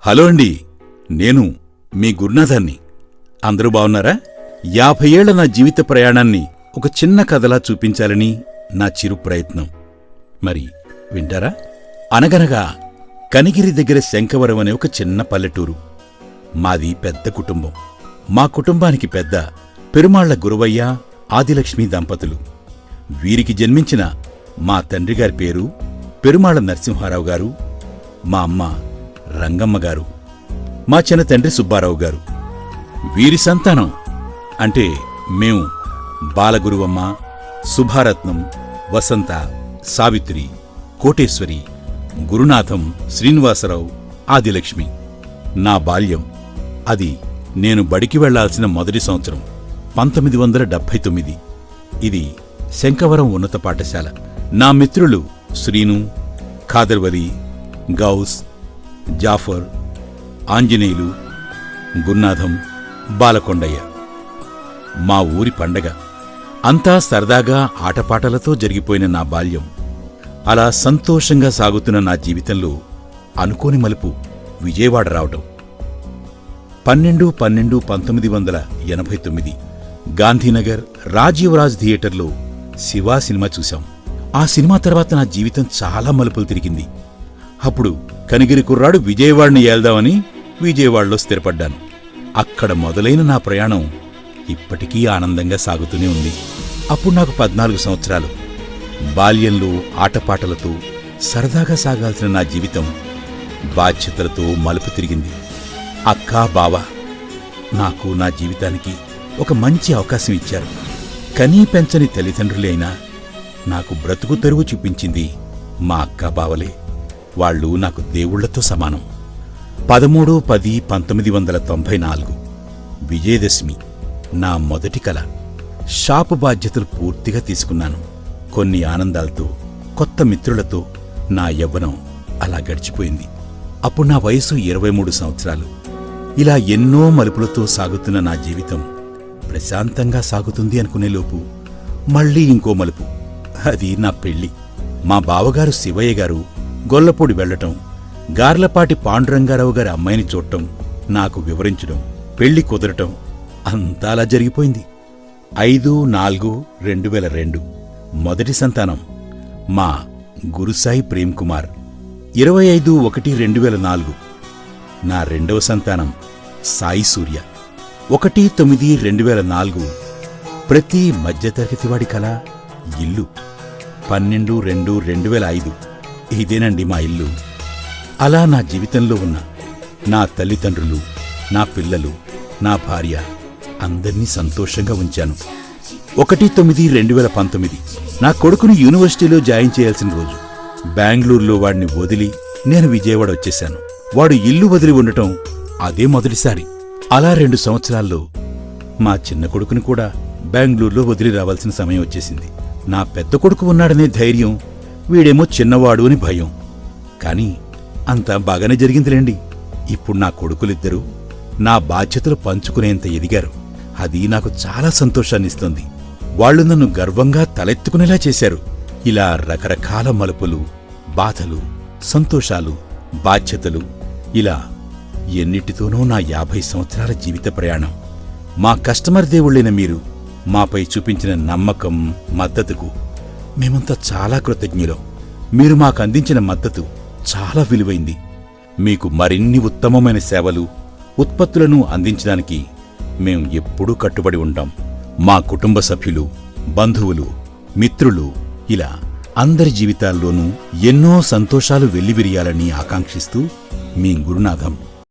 Hello అండి, నేను మీ గురునాథాన్ని. అందరూ బావున్నారా? 50 ఏళ్ల నా జీవిత ప్రయాణాన్ని ఒక చిన్న కథలా చూపించాలని నా చిరు ప్రయత్నం. మరి వింటారా? అనగనగా కనిగిరి దగ్గర శంఖవరం అనే ఒక చిన్న పల్లెటూరు. మాది పెద్ద కుటుంబం. మా కుటుంబానికి పెద్ద పెరుమాళ్ల గురవయ్య, ఆదిలక్ష్మి దంపతులు. వీరికి జన్మించిన మా తండ్రిగారి పేరు పెరుమాళ్ల నరసింహారావు గారు, మా అమ్మ రంగమ్మగారు, మా చిన్న తండ్రి సుబ్బారావు గారు. వీరి సంతానం అంటే మేము బాలగురువమ్మ, సుభారత్నం, వసంత, సావిత్రి, కోటేశ్వరి, గురునాథం, శ్రీనివాసరావు, ఆదిలక్ష్మి. నా బాల్యం అది నేను బడికి వెళ్లాల్సిన మొదటి సంవత్సరం 1979. ఇది శంఖవరం ఉన్నత పాఠశాల. నా మిత్రులు శ్రీను, ఖాదర్వలి, గౌస్, జాఫర్, ఆంజనేయులు, గురునాథం, బాలకొండయ్య. మా ఊరి పండగ. అంతా సరదాగా ఆటపాటలతో జరిగిపోయిన నా బాల్యం అలా సంతోషంగా సాగుతున్న నా జీవితంలో అనుకోని మలుపు విజయవాడ రావటం. 12/12/1989 గాంధీనగర్ రాజీవ్రాజ్ థియేటర్లో శివా సినిమా చూశాం. ఆ సినిమా తర్వాత నా జీవితం చాలా మలుపులు తిరిగింది. అప్పుడు కనిగిరి కుర్రాడు విజయవాడని ఏల్దామని విజయవాడలో స్థిరపడ్డాను. అక్కడ మొదలైన నా ప్రయాణం ఇప్పటికీ ఆనందంగా సాగుతూనే ఉంది. అప్పుడు నాకు 14 సంవత్సరాలు. బాల్యంలో ఆటపాటలతో సరదాగా సాగాల్సిన నా జీవితం బాధ్యతలతో మలుపు తిరిగింది. అక్కా, బావ నాకు నా జీవితానికి ఒక మంచి అవకాశం ఇచ్చారు. కనీ పెంచని తల్లిదండ్రులైనా నాకు బ్రతుకు తెరువు చూపించింది మా అక్కా, బావలే. వాళ్లు నాకు దేవుళ్లతో సమానం. 13/10/1994 విజయదశమి నా మొదటి కల. షాపు బాధ్యతలు పూర్తిగా తీసుకున్నాను. కొన్ని ఆనందాలతో, కొత్త మిత్రులతో నా యవ్వనం అలా గడిచిపోయింది. అప్పుడు నా వయసు 23 సంవత్సరాలు. ఇలా ఎన్నో మలుపులతో సాగుతున్న నా జీవితం ప్రశాంతంగా సాగుతుంది అనుకునేలోపు మళ్లీ ఇంకో మలుపు. అది నా పెళ్లి. మా బావగారు శివయ్య గారు గొల్లపూడి వెళ్లటం, గార్లపాటి పాండురంగారావు గారి అమ్మాయిని చూడటం, నాకు వివరించడం, పెళ్లి కుదరటం అంతా అలా జరిగిపోయింది. 5/4/2002 మొదటి సంతానం మా గురుసాయి ప్రేమ్ కుమార్. 25/1/2004 నా రెండవ సంతానం సాయి సూర్య. 1/9/2004 ప్రతి మధ్యతరగతివాడి కల ఇల్లు. 12/2/2005 ఇదేనండి మా ఇల్లు. అలా నా జీవితంలో ఉన్న నా తల్లిదండ్రులు, నా పిల్లలు, నా భార్య అందర్నీ సంతోషంగా ఉంచాను. 1/9/2019 నా కొడుకుని యూనివర్సిటీలో జాయిన్ చేయాల్సిన రోజు. బెంగళూరులో వాడిని వదిలి నేను విజయవాడ వచ్చేశాను. వాడు ఇల్లు వదిలి ఉండటం అదే మొదటిసారి. అలా 2 సంవత్సరాల్లో మా చిన్న కొడుకుని కూడా బెంగళూరులో వదిలి రావాల్సిన సమయం వచ్చేసింది. నా పెద్ద కొడుకు ఉన్నాడనే ధైర్యం, వీడేమో చిన్నవాడు అని భయం. కాని అంతా బాగానే జరిగిందిలేండి. ఇప్పుడు నా కొడుకులిద్దరూ నా బాధ్యతలు పంచుకునేంత ఎదిగారు. అది నాకు చాలా సంతోషాన్నిస్తుంది. వాళ్లు నన్ను గర్వంగా తలెత్తుకునేలా చేశారు. ఇలా రకరకాల మలుపులు, బాధలు, సంతోషాలు, బాధ్యతలు, ఇలా ఎన్నిటితోనూ నా 50 సంవత్సరాల జీవిత ప్రయాణం. మా కస్టమర్ దేవుళ్ళైన మీరు మాపై చూపించిన నమ్మకం, మద్దతుకు మేమంతా చాలా కృతజ్ఞులం. మీరు మాకందించిన మద్దతు చాలా విలువైంది. మీకు మరిన్ని ఉత్తమమైన సేవలు, ఉత్పత్తులను అందించడానికి మేం ఎప్పుడూ కట్టుబడి ఉంటాం. మా కుటుంబ సభ్యులు, బంధువులు, మిత్రులు, ఇలా అందరి జీవితాల్లోనూ ఎన్నో సంతోషాలు వెల్లివిరియాలని ఆకాంక్షిస్తూ మీ గురునాథం.